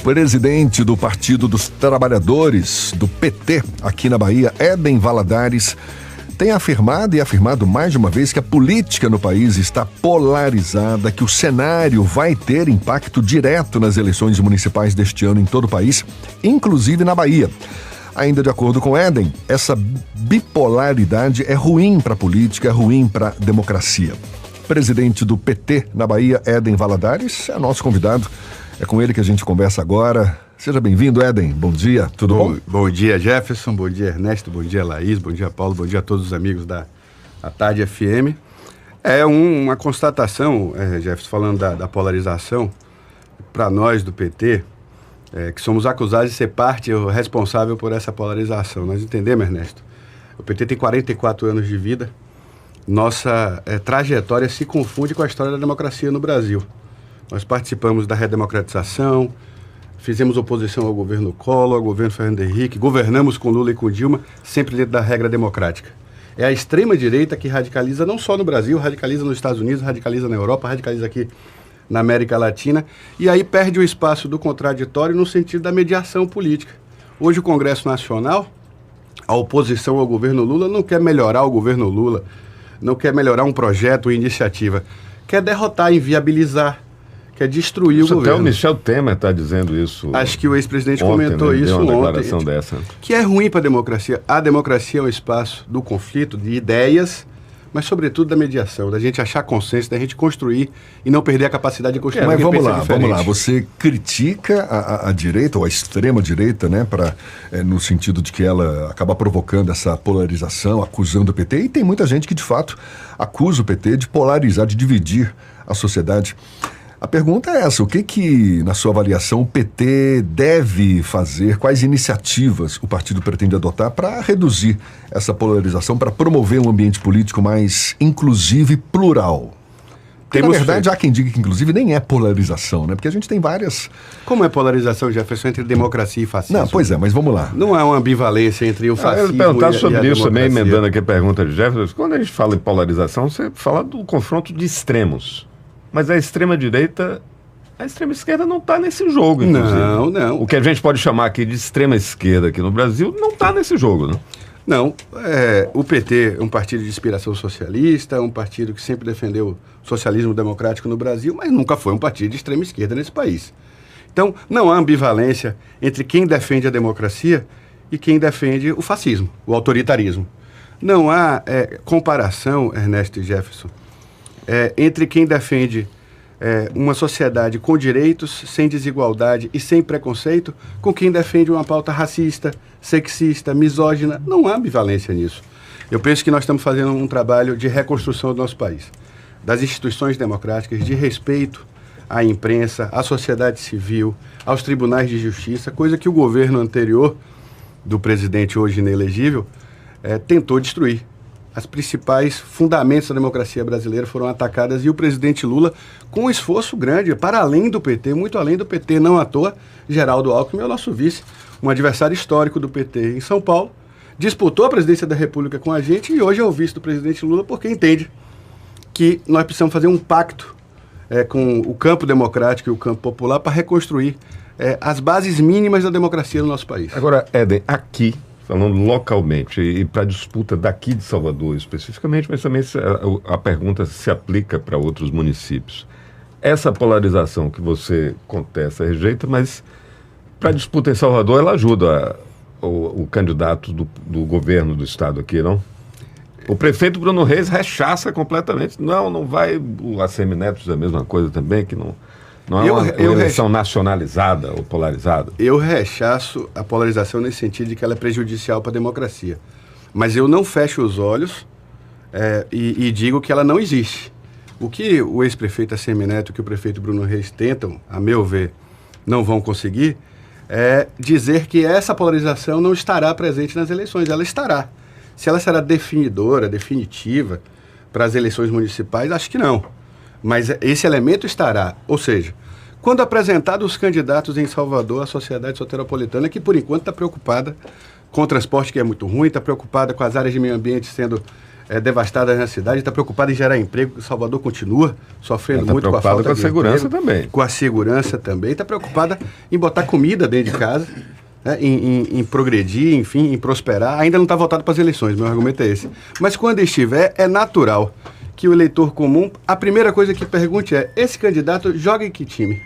presidente do Partido dos Trabalhadores, do PT, aqui na Bahia, Éden Valadares, tem afirmado mais de uma vez que a política no país está polarizada, que o cenário vai ter impacto direto nas eleições municipais deste ano em todo o país, inclusive na Bahia. Ainda de acordo com Éden, essa bipolaridade é ruim para a política, é ruim para a democracia. Presidente do PT na Bahia, Éden Valadares, é nosso convidado. É com ele que a gente conversa agora. Seja bem-vindo, Éden. Bom dia, tudo bom? Bom dia, Jefferson. Bom dia, Ernesto. Bom dia, Laís. Bom dia, Paulo. Bom dia a todos os amigos da Tarde FM. É uma constatação, Jefferson, falando da polarização, para nós do PT, que somos acusados de ser parte responsável por essa polarização. Nós entendemos, Ernesto? O PT tem 44 anos de vida. Nossa trajetória se confunde com a história da democracia no Brasil. Nós participamos da redemocratização, fizemos oposição ao governo Collor, ao governo Fernando Henrique, governamos com Lula e com Dilma, sempre dentro da regra democrática. É a extrema-direita que radicaliza não só no Brasil, radicaliza nos Estados Unidos, radicaliza na Europa, radicaliza aqui na América Latina, e aí perde o espaço do contraditório no sentido da mediação política. Hoje o Congresso Nacional, a oposição ao governo Lula, não quer melhorar o governo Lula, não quer melhorar um projeto, uma iniciativa, quer derrotar, inviabilizar, quer destruir o governo. Até o Michel Temer está dizendo isso. Acho que o ex-presidente comentou isso ontem. Uma declaração dessa. Que é ruim para a democracia. A democracia é um espaço do conflito, de ideias, mas sobretudo da mediação, da gente achar consenso, da gente construir e não perder a capacidade de construir. Mas vamos lá. Você critica a direita, ou a extrema-direita, né, no sentido de que ela acaba provocando essa polarização, acusando o PT, e tem muita gente que, de fato, acusa o PT de polarizar, de dividir a sociedade. A pergunta é essa: o que, na sua avaliação, o PT deve fazer? Quais iniciativas o partido pretende adotar para reduzir essa polarização, para promover um ambiente político mais inclusivo e plural? Porque, na verdade, há quem diga que, inclusive, nem é polarização, né? Porque a gente tem várias... Como é polarização, Jefferson, entre democracia e fascismo? Não, pois é, mas vamos lá. Não há uma ambivalência entre o fascismo e a democracia. Eu perguntar sobre isso também, emendando aqui a pergunta de Jefferson. Quando a gente fala em polarização, você fala do confronto de extremos. Mas a extrema-direita, a extrema-esquerda não está nesse jogo, inclusive. Não. O que a gente pode chamar aqui de extrema-esquerda aqui no Brasil não está nesse jogo, né? Não. O PT é um partido de inspiração socialista, um partido que sempre defendeu o socialismo democrático no Brasil, mas nunca foi um partido de extrema-esquerda nesse país. Então, não há ambivalência entre quem defende a democracia e quem defende o fascismo, o autoritarismo. Não há comparação, Ernesto e Jefferson, entre quem defende uma sociedade com direitos, sem desigualdade e sem preconceito, com quem defende uma pauta racista, sexista, misógina. Não há ambivalência nisso. Eu penso que nós estamos fazendo um trabalho de reconstrução do nosso país, das instituições democráticas, de respeito à imprensa, à sociedade civil, aos tribunais de justiça, coisa que o governo anterior, do presidente hoje inelegível, tentou destruir. As principais fundamentos da democracia brasileira foram atacadas e o presidente Lula, com um esforço grande, para além do PT, muito além do PT, não à toa, Geraldo Alckmin é o nosso vice, um adversário histórico do PT em São Paulo, disputou a presidência da República com a gente e hoje é o vice do presidente Lula porque entende que nós precisamos fazer um pacto com o campo democrático e o campo popular para reconstruir as bases mínimas da democracia no nosso país. Agora, Éden, aqui, falando localmente e para a disputa daqui de Salvador especificamente, mas também a pergunta se aplica para outros municípios. Essa polarização que você contesta, rejeita, mas para a disputa em Salvador ela ajuda o candidato do governo do estado aqui, não? O prefeito Bruno Reis rechaça completamente. Não vai. O ACM Neto diz a mesma coisa também, que não é uma eleição nacionalizada ou polarizada. Eu rechaço a polarização nesse sentido de que ela é prejudicial para a democracia. Mas eu não fecho os olhos e digo que ela não existe. O que o ex-prefeito ACM Neto e o prefeito Bruno Reis tentam, a meu ver, não vão conseguir, é dizer que essa polarização não estará presente nas eleições. Ela estará. Se ela será definidora, definitiva para as eleições municipais, acho que não. Mas esse elemento estará. Ou seja, quando apresentados os candidatos em Salvador, a sociedade soteropolitana, que por enquanto está preocupada com o transporte que é muito ruim, está preocupada com as áreas de meio ambiente sendo devastadas na cidade, está preocupada em gerar emprego. Salvador continua sofrendo muito com a falta de segurança emprego, também. com a segurança também. Está preocupada em botar comida dentro de casa, né, em progredir, enfim, em prosperar. Ainda não está voltado para as eleições, meu argumento é esse. Mas quando estiver, é natural que o eleitor comum, a primeira coisa que pergunte é: esse candidato joga em que time?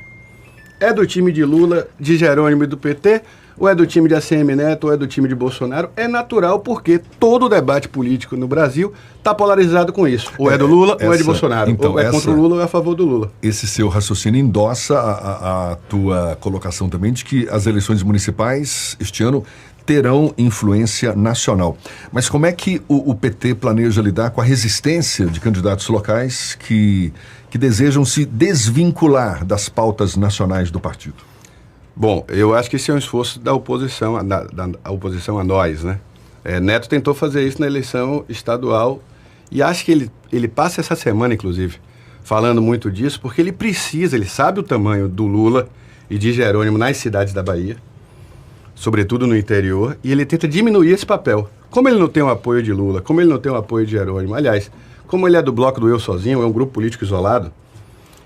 É do time de Lula, de Jerônimo e do PT? Ou é do time de ACM Neto, ou é do time de Bolsonaro? É natural, porque todo o debate político no Brasil está polarizado com isso. Ou é do Lula, ou é de Bolsonaro. Então, ou é contra o Lula, ou é a favor do Lula. Esse seu raciocínio endossa a tua colocação também de que as eleições municipais este ano terão influência nacional. Mas como é que o PT planeja lidar com a resistência de candidatos locais que desejam se desvincular das pautas nacionais do partido? Bom, eu acho que esse é um esforço da oposição, da oposição a nós, né? Neto tentou fazer isso na eleição estadual e acho que ele passa essa semana, inclusive, falando muito disso, porque ele sabe o tamanho do Lula e de Jerônimo nas cidades da Bahia, sobretudo no interior, e ele tenta diminuir esse papel. Como ele não tem o apoio de Lula, como ele não tem o apoio de Jerônimo, aliás, como ele é do bloco do Eu Sozinho, é um grupo político isolado,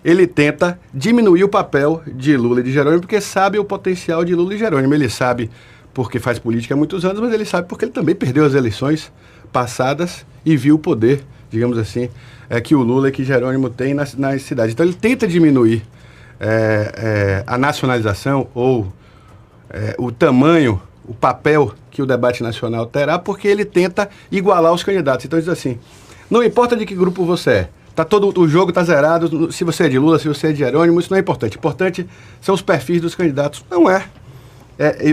ele tenta diminuir o papel de Lula e de Jerônimo, porque sabe o potencial de Lula e Jerônimo. Ele sabe porque faz política há muitos anos, mas ele sabe porque ele também perdeu as eleições passadas e viu o poder, digamos assim, que o Lula e que Jerônimo têm nas cidades. Então ele tenta diminuir a nacionalização ou o tamanho, o papel que o debate nacional terá, porque ele tenta igualar os candidatos. Então ele diz assim: não importa de que grupo você é, o jogo está zerado, se você é de Lula, se você é de Jerônimo, isso não é importante. Importante são os perfis dos candidatos. Não é.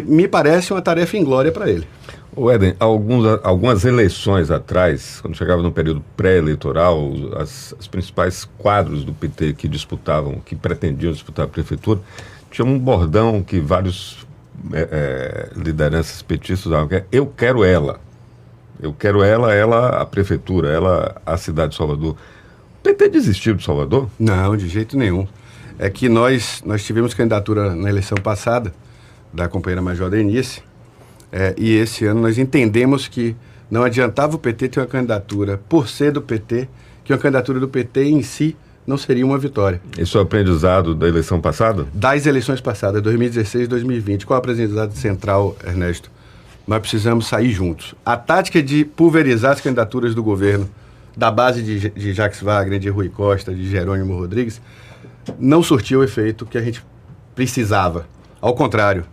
Me parece uma tarefa inglória para ele. O Éden, algumas eleições atrás, quando chegava no período pré-eleitoral, os principais quadros do PT que pretendiam disputar a prefeitura, tinha um bordão que vários lideranças petistas usavam, que é: eu quero ela. Eu quero ela a prefeitura, ela a cidade de Salvador. O PT desistiu de Salvador? Não, de jeito nenhum. É que nós tivemos candidatura na eleição passada, da companheira Major Denise, e esse ano nós entendemos que não adiantava o PT ter uma candidatura por ser do PT, que uma candidatura do PT em si não seria uma vitória. Isso é o aprendizado da eleição passada? Das eleições passadas, 2016 e 2020. Qual é o aprendizado central, Ernesto? Nós precisamos sair juntos. A tática de pulverizar as candidaturas do governo, da base de Jacques Wagner, de Rui Costa, de Jerônimo Rodrigues, não surtiu o efeito que a gente precisava. Ao contrário,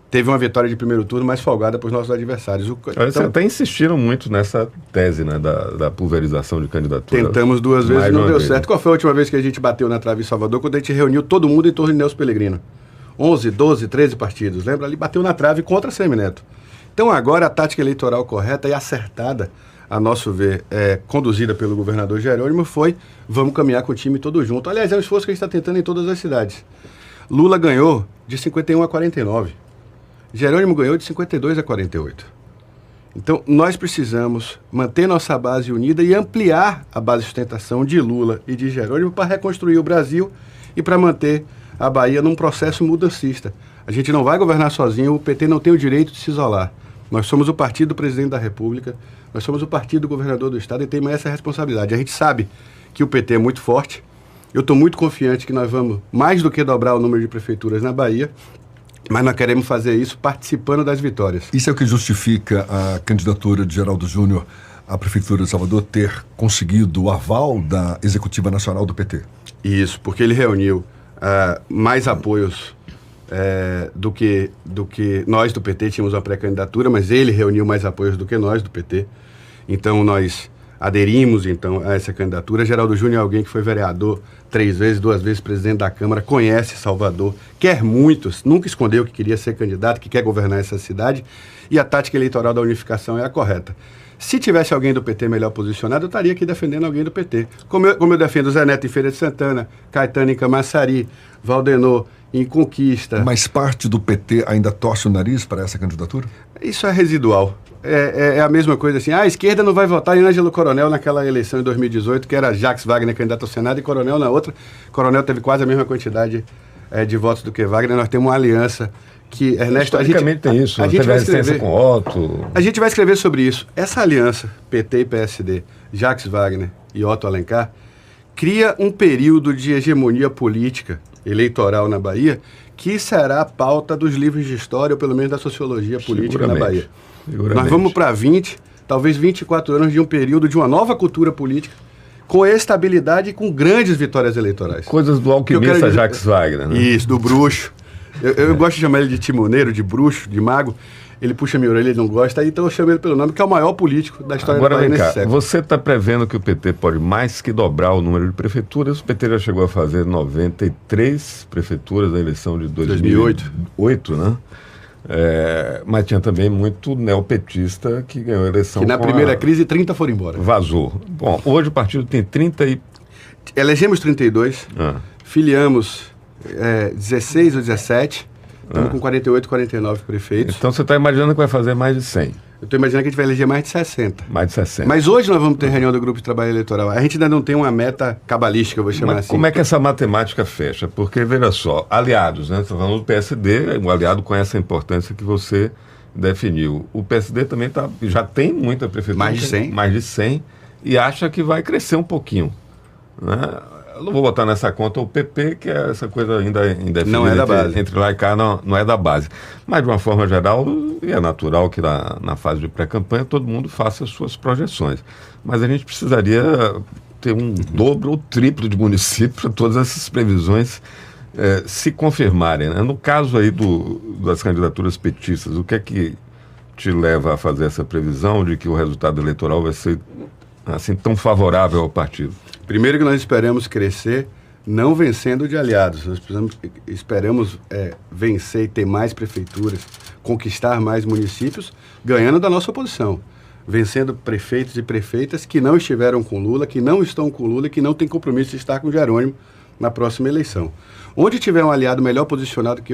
teve uma vitória de primeiro turno mais folgada para os nossos adversários. Vocês até insistiram muito nessa tese, né, da pulverização de candidatura. Tentamos duas vezes e não deu certo. Qual foi a última vez que a gente bateu na trave em Salvador? Quando a gente reuniu todo mundo em torno de Nelson Pellegrino. 11, 12, 13 partidos. Lembra? Ali bateu na trave contra ACM Neto. Então agora a tática eleitoral correta e acertada, a nosso ver, conduzida pelo governador Jerônimo, foi: vamos caminhar com o time todo junto. Aliás, é um esforço que a gente está tentando em todas as cidades. Lula ganhou de 51 a 49. Jerônimo ganhou de 52 a 48. Então, nós precisamos manter nossa base unida e ampliar a base de sustentação de Lula e de Jerônimo para reconstruir o Brasil e para manter a Bahia num processo mudancista. A gente não vai governar sozinho, o PT não tem o direito de se isolar. Nós somos o partido do presidente da República, nós somos o partido do governador do estado e temos essa responsabilidade. A gente sabe que o PT é muito forte. Eu estou muito confiante que nós vamos mais do que dobrar o número de prefeituras na Bahia, mas nós queremos fazer isso participando das vitórias. Isso é o que justifica a candidatura de Geraldo Júnior à Prefeitura de Salvador ter conseguido o aval da Executiva Nacional do PT? Isso, porque ele reuniu mais apoios do que nós do PT tínhamos uma pré-candidatura, mas ele reuniu mais apoios do que nós do PT. Então nós aderimos a essa candidatura. Geraldo Júnior é alguém que foi vereador 3 vezes, 2 vezes presidente da Câmara, conhece Salvador, quer muito, nunca escondeu que queria ser candidato, que quer governar essa cidade, e a tática eleitoral da unificação é a correta. Se tivesse alguém do PT melhor posicionado, eu estaria aqui defendendo alguém do PT. Como eu defendo Zé Neto em Feira de Santana, Caetano em Camaçari, Valdenor em Conquista. Mas parte do PT ainda torce o nariz para essa candidatura? Isso é residual. É a mesma coisa assim, a esquerda não vai votar em Ângelo Coronel naquela eleição em 2018, que era Jacques Wagner candidato ao Senado e Coronel na outra. Coronel teve quase a mesma quantidade de votos do que Wagner, nós temos uma aliança que, Ernesto, tem isso, a gente vai escrever com Otto. A gente vai escrever sobre isso. Essa aliança, PT e PSD, Jacques Wagner e Otto Alencar, cria um período de hegemonia política eleitoral na Bahia que será a pauta dos livros de história, ou pelo menos da sociologia política na Bahia. Nós vamos para 20, talvez 24 anos de um período de uma nova cultura política, com estabilidade e com grandes vitórias eleitorais. Coisas do alquimista Jacques Wagner, né? Isso, do bruxo. Eu gosto de chamar ele de timoneiro, de bruxo, de mago. Ele puxa minha orelha, ele não gosta, então eu chamo ele pelo nome, que é o maior político da história da Bahia nesse século. Você está prevendo que o PT pode mais que dobrar o número de prefeituras. O PT já chegou a fazer 93 prefeituras na eleição de 2008, né? Mas tinha também muito neopetista que ganhou a eleição. Que na primeira crise 30 foram embora. Vazou. Bom, hoje o partido tem 30 e... Elegemos 32, filiamos 16 ou 17, estamos com 48, 49 prefeitos. Então você está imaginando que vai fazer mais de 100. Eu estou imaginando que a gente vai eleger mais de 60. Mais de 60. Mas hoje nós vamos ter reunião do Grupo de Trabalho Eleitoral. A gente ainda não tem uma meta cabalística, eu vou chamar assim. Como é que essa matemática fecha? Porque, veja só, aliados, né? Você está falando do PSD, o aliado com essa importância que você definiu. O PSD também já tem muita prefeitura. Mais de 100. Mais de 100. E acha que vai crescer um pouquinho, né? Eu não vou botar nessa conta o PP, que é essa coisa ainda indefinida. Não é da base. Entre lá e cá não é da base. Mas, de uma forma geral, é natural que na fase de pré-campanha todo mundo faça as suas projeções. Mas a gente precisaria ter um dobro ou triplo de municípios para todas essas previsões se confirmarem, né? No caso aí das candidaturas petistas, o que é que te leva a fazer essa previsão de que o resultado eleitoral vai ser assim tão favorável ao partido? Primeiro que nós esperamos crescer não vencendo de aliados. Nós esperamos vencer e ter mais prefeituras, conquistar mais municípios, ganhando da nossa oposição. Vencendo prefeitos e prefeitas que não estiveram com Lula, que não estão com Lula e que não têm compromisso de estar com Jerônimo na próxima eleição. Onde tiver um aliado melhor posicionado que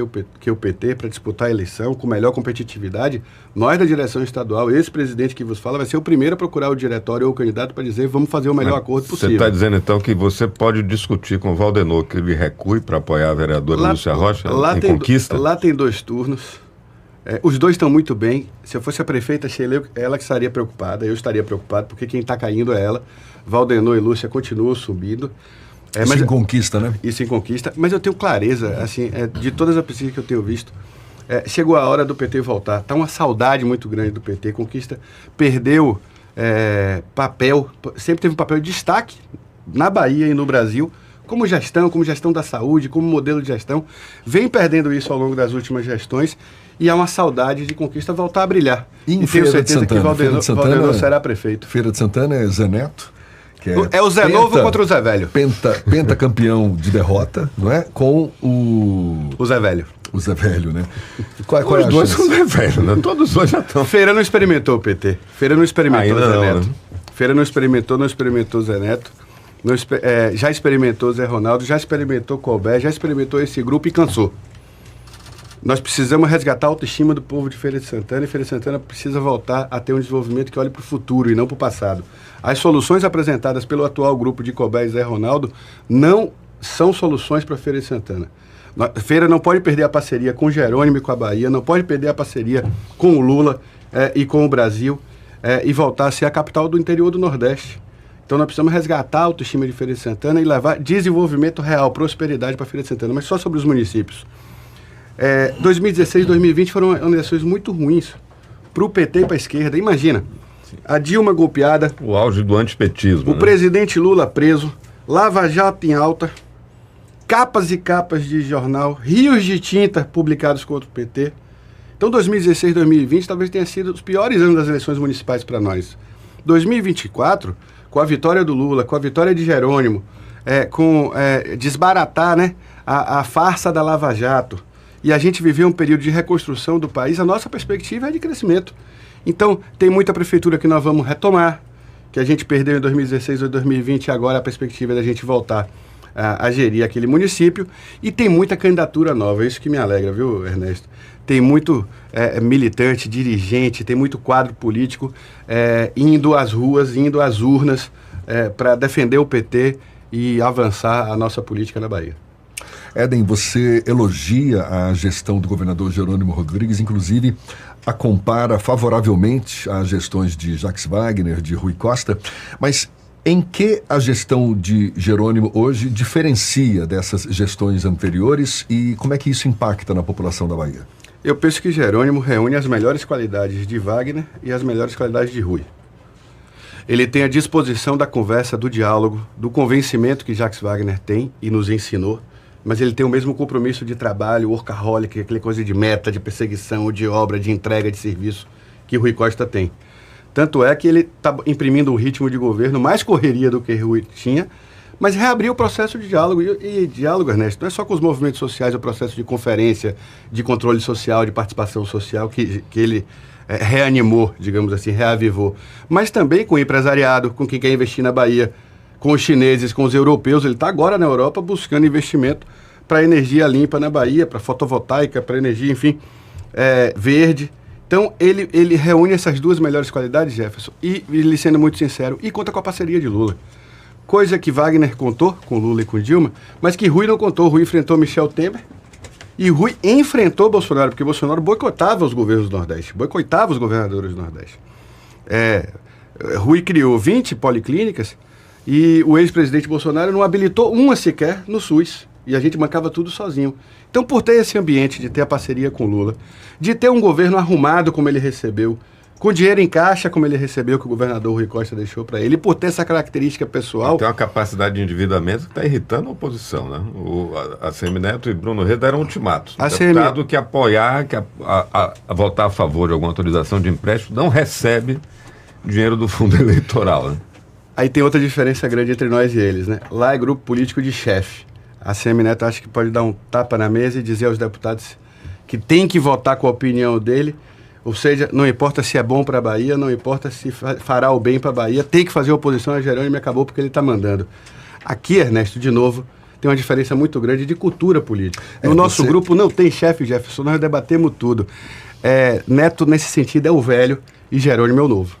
o PT para disputar a eleição, com melhor competitividade, nós da direção estadual, esse presidente que vos fala, vai ser o primeiro a procurar o diretório ou o candidato para dizer vamos fazer o melhor acordo possível. Você está dizendo então que você pode discutir com o Valdenor que ele recue para apoiar a vereadora Lúcia Rocha em Conquista? Lá tem 2 turnos. Os dois estão muito bem. Se eu fosse a prefeita Sheila, ela que estaria preocupada, eu estaria preocupado, porque quem está caindo é ela. Valdenor e Lúcia continuam subindo. Isso em Conquista, né? Isso em Conquista. Mas eu tenho clareza, assim, de todas as pesquisas que eu tenho visto, chegou a hora do PT voltar. Está uma saudade muito grande do PT. Conquista perdeu papel, sempre teve um papel de destaque na Bahia e no Brasil, como gestão da saúde, como modelo de gestão. Vem perdendo isso ao longo das últimas gestões e há uma saudade de Conquista voltar a brilhar. E tenho certeza que Valdenor será prefeito. Feira de Santana é Zé Neto. É o Zé Novo contra o Zé Velho. Pentacampeão de derrota, não é? Com o Zé Velho. O Zé Velho, né? Os dois são Zé Velho, né? Todos os dois já estão. Feira não experimentou o PT. Feira não experimentou o Zé Neto. Né? Feira não experimentou o Zé Neto. Já experimentou o Zé Ronaldo, já experimentou o Colbert, já experimentou esse grupo e cansou. Nós precisamos resgatar a autoestima do povo de Feira de Santana e Feira de Santana precisa voltar a ter um desenvolvimento que olhe para o futuro e não para o passado. As soluções apresentadas pelo atual grupo de Colbert e Zé Ronaldo não são soluções para Feira de Santana. Feira não pode perder a parceria com Jerônimo e com a Bahia, não pode perder a parceria com o Lula e com o Brasil e voltar a ser a capital do interior do Nordeste. Então nós precisamos resgatar a autoestima de Feira de Santana e levar desenvolvimento real, prosperidade para Feira de Santana, mas só sobre os municípios. 2016 e 2020 foram eleições muito ruins para o PT e para a esquerda. Imagina, a Dilma golpeada, o auge do antipetismo, o presidente Lula preso, Lava Jato em alta, capas e capas de jornal, rios de tinta publicados contra o PT. Então 2016 e 2020 talvez tenha sido os piores anos das eleições municipais para nós. 2024, com a vitória do Lula, com a vitória de Jerônimo, com desbaratar, né, a farsa da Lava Jato, e a gente viveu um período de reconstrução do país, a nossa perspectiva é de crescimento. Então, tem muita prefeitura que nós vamos retomar, que a gente perdeu em 2016 ou 2020, e agora a perspectiva é da gente voltar a gerir aquele município, e tem muita candidatura nova, isso que me alegra, viu, Ernesto? Tem muito militante, dirigente, tem muito quadro político indo às ruas, indo às urnas para defender o PT e avançar a nossa política na Bahia. Éden, você elogia a gestão do governador Jerônimo Rodrigues, inclusive a compara favoravelmente às gestões de Jacques Wagner, de Rui Costa, mas em que a gestão de Jerônimo hoje diferencia dessas gestões anteriores e como é que isso impacta na população da Bahia? Eu penso que Jerônimo reúne as melhores qualidades de Wagner e as melhores qualidades de Rui. Ele tem a disposição da conversa, do diálogo, do convencimento que Jacques Wagner tem e nos ensinou, mas ele tem o mesmo compromisso de trabalho, workaholic, aquela coisa de meta, de perseguição, de obra, de entrega, de serviço que Rui Costa tem. Tanto é que ele está imprimindo um ritmo de governo mais correria do que Rui tinha, mas reabriu o processo de diálogo. E diálogo, Ernesto, não é só com os movimentos sociais, é o processo de conferência, de controle social, de participação social que ele reanimou, digamos assim, reavivou. Mas também com o empresariado, com quem quer investir na Bahia, com os chineses, com os europeus. Ele está agora na Europa buscando investimento para energia limpa na Bahia, para fotovoltaica, para energia, enfim, verde. Então, ele reúne essas duas melhores qualidades, Jefferson, e ele sendo muito sincero, e conta com a parceria de Lula. Coisa que Wagner contou com Lula e com Dilma, mas que Rui não contou. Rui enfrentou Michel Temer e Rui enfrentou Bolsonaro, porque Bolsonaro boicotava os governos do Nordeste, boicotava os governadores do Nordeste. Rui criou 20 policlínicas e o ex-presidente Bolsonaro não habilitou uma sequer no SUS. E a gente bancava tudo sozinho. Então, por ter esse ambiente de ter a parceria com Lula, de ter um governo arrumado como ele recebeu, com dinheiro em caixa como ele recebeu, que o governador Rui Costa deixou para ele, e por ter essa característica pessoal... Tem uma capacidade de endividamento que está irritando a oposição, né? A Semineto e Bruno Reda deram ultimatos. O deputado que apoiar, votar a favor de alguma autorização de empréstimo, não recebe dinheiro do fundo eleitoral, né? Aí tem outra diferença grande entre nós e eles, né? Lá é grupo político de chefe. A Semineto acha que pode dar um tapa na mesa e dizer aos deputados que tem que votar com a opinião dele, ou seja, não importa se é bom para a Bahia, não importa se fará o bem para a Bahia, tem que fazer oposição a Jerônimo e acabou porque ele está mandando. Aqui, Ernesto, de novo, tem uma diferença muito grande de cultura política. No nosso grupo não tem chefe, Jefferson, nós debatemos tudo. Neto, nesse sentido, é o velho e Jerônimo é o novo.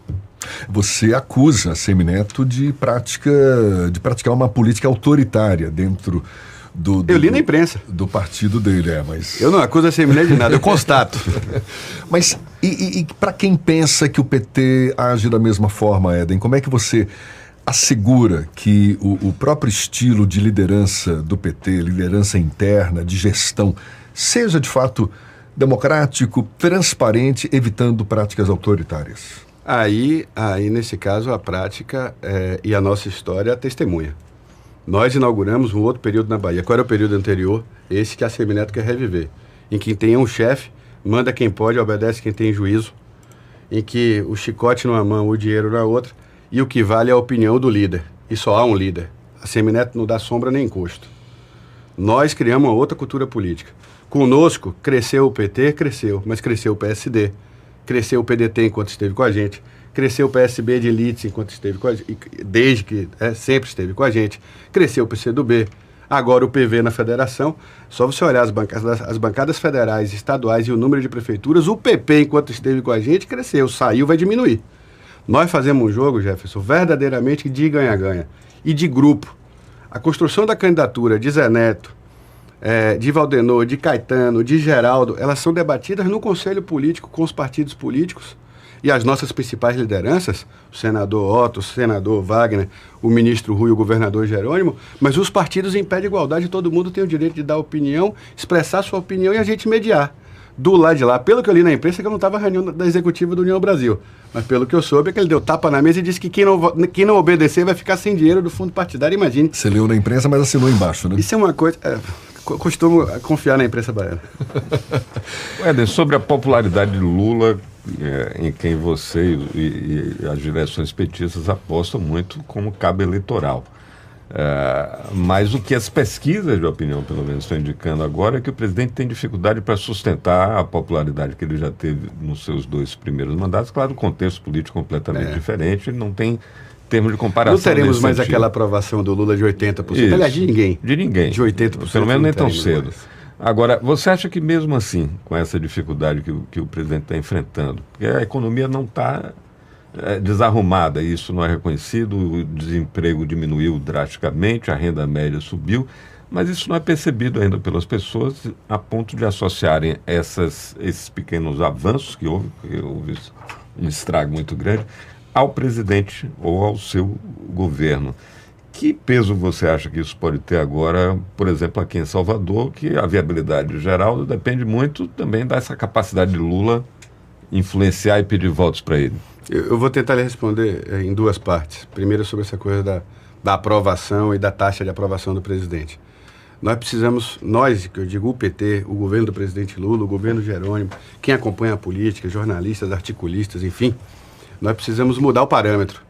Você acusa a Semineto de praticar uma política autoritária dentro eu li na imprensa. Do partido dele, mas... Eu não acuso a Semineto de nada, eu constato. Mas e para quem pensa que o PT age da mesma forma, Éden, como é que você assegura que o próprio estilo de liderança do PT, liderança interna, de gestão, seja de fato democrático, transparente, evitando práticas autoritárias? Aí nesse caso, a prática e a nossa história é a testemunha. Nós inauguramos um outro período na Bahia. Qual era o período anterior? Esse que a Semineto quer reviver. Em que tem um chefe, manda quem pode, obedece quem tem juízo. Em que o chicote numa mão, o dinheiro na outra. E o que vale é a opinião do líder. E só há um líder. A Semineto não dá sombra nem encosto. Nós criamos uma outra cultura política. Conosco, cresceu o PT, cresceu. Mas cresceu o PSD. Cresceu o PDT enquanto esteve com a gente. Cresceu o PSB de elite enquanto esteve com a gente, desde que sempre esteve com a gente. Cresceu o PCdoB, agora o PV na federação. Só você olhar as bancadas federais, estaduais e o número de prefeituras, o PP, enquanto esteve com a gente, cresceu. Saiu, vai diminuir. Nós fazemos um jogo, Jefferson, verdadeiramente de ganha-ganha e de grupo. A construção da candidatura de Zé Neto, de Valdenor, de Caetano, de Geraldo, elas são debatidas no Conselho Político com os partidos políticos. E as nossas principais lideranças, o senador Otto, o senador Wagner, o ministro Rui, o governador Jerônimo, mas os partidos em pé de igualdade, todo mundo tem o direito de dar opinião, expressar sua opinião e a gente mediar. Do lado de lá, pelo que eu li na imprensa, que eu não estava na reunião da executiva do União Brasil, mas pelo que eu soube é que ele deu tapa na mesa e disse que quem não obedecer vai ficar sem dinheiro do fundo partidário, imagine. Você leu na imprensa, mas assinou embaixo, né? Isso é uma coisa... costumo confiar na imprensa baiana. Éden, sobre a popularidade de Lula, em quem você e as direções petistas apostam muito como cabo eleitoral. Mas o que as pesquisas de opinião, pelo menos, estão indicando agora é que o presidente tem dificuldade para sustentar a popularidade que ele já teve nos seus 2 primeiros mandatos. Claro, o contexto político completamente diferente, ele não tem termos de comparação. Não teremos mais aquela aprovação do Lula de 80%. Aliás, de ninguém. De ninguém. De 80%. Pelo menos nem tão cedo. Agora, você acha que mesmo assim, com essa dificuldade que o presidente está enfrentando, porque a economia não está desarrumada, isso não é reconhecido, o desemprego diminuiu drasticamente, a renda média subiu, mas isso não é percebido ainda pelas pessoas a ponto de associarem esses pequenos avanços que houve um estrago muito grande, ao presidente ou ao seu governo. Que peso você acha que isso pode ter agora, por exemplo, aqui em Salvador, que a viabilidade geral depende muito também dessa capacidade de Lula influenciar e pedir votos para ele? Eu vou tentar lhe responder em duas partes. Primeiro, sobre essa coisa da aprovação e da taxa de aprovação do presidente. Nós, que eu digo o PT, o governo do presidente Lula, o governo Jerônimo, quem acompanha a política, jornalistas, articulistas, enfim, nós precisamos mudar o parâmetro.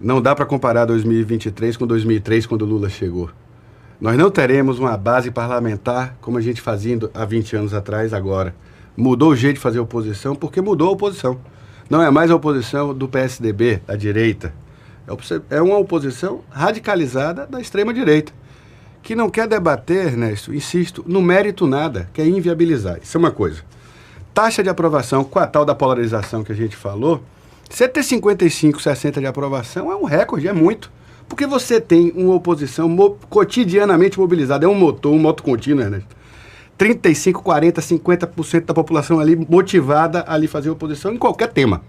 Não dá para comparar 2023 com 2003, quando o Lula chegou. Nós não teremos uma base parlamentar como a gente fazia há 20 anos atrás, agora. Mudou o jeito de fazer oposição porque mudou a oposição. Não é mais a oposição do PSDB, da direita. É uma oposição radicalizada da extrema-direita, que não quer debater, Ernesto, insisto, no mérito nada, quer inviabilizar. Isso é uma coisa. Taxa de aprovação, com a tal da polarização que a gente falou, você ter 55, 60 de aprovação é um recorde, é muito. Porque você tem uma oposição cotidianamente mobilizada, é um moto contínuo, Ernesto. 35, 40, 50% da população ali motivada a ali fazer oposição em qualquer tema.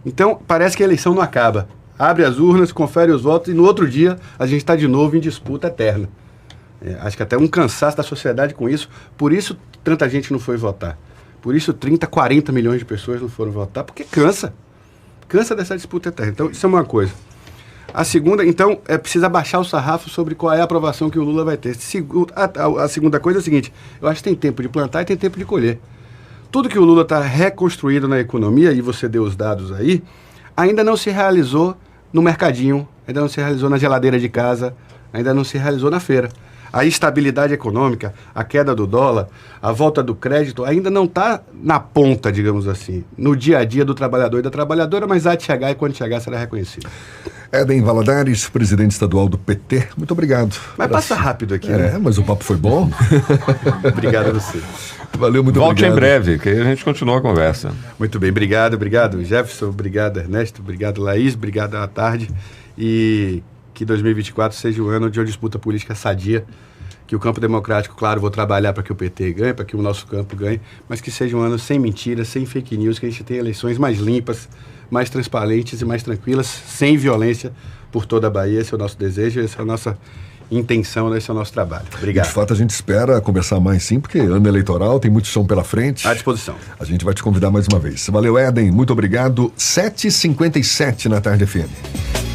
Então, parece que a eleição não acaba. Abre as urnas, confere os votos e no outro dia a gente está de novo em disputa eterna. Acho que até um cansaço da sociedade com isso. Por isso, tanta gente não foi votar. Por isso, 30, 40 milhões de pessoas não foram votar, porque cansa. Cansa dessa disputa eterna. Então, isso é uma coisa. A segunda, então, precisa baixar o sarrafo sobre qual é a aprovação que o Lula vai ter. A segunda coisa é a seguinte, eu acho que tem tempo de plantar e tem tempo de colher. Tudo que o Lula está reconstruindo na economia, e você deu os dados aí, ainda não se realizou no mercadinho, ainda não se realizou na geladeira de casa, ainda não se realizou na feira. A estabilidade econômica, a queda do dólar, a volta do crédito, ainda não está na ponta, digamos assim, no dia a dia do trabalhador e da trabalhadora, mas há de chegar e quando chegar será reconhecido. Éden Valadares, presidente estadual do PT, muito obrigado. Mas passa rápido aqui, né? Mas o papo foi bom. Obrigado a você. Valeu, muito Volte obrigado. em breve, que aí a gente continua a conversa. Muito bem, obrigado Jefferson, obrigado Ernesto, obrigado Laís, obrigado à tarde, e que 2024 seja o ano de uma disputa política sadia, que o campo democrático, claro, vou trabalhar para que o PT ganhe, para que o nosso campo ganhe, mas que seja um ano sem mentiras, sem fake news, que a gente tenha eleições mais limpas, mais transparentes e mais tranquilas, sem violência por toda a Bahia. Esse é o nosso desejo, essa é a nossa intenção, esse é o nosso trabalho. Obrigado. De fato, a gente espera conversar mais sim, porque ano eleitoral, tem muito chão pela frente. À disposição. A gente vai te convidar mais uma vez. Valeu, Éden, muito obrigado. 7h57 na Tarde FM.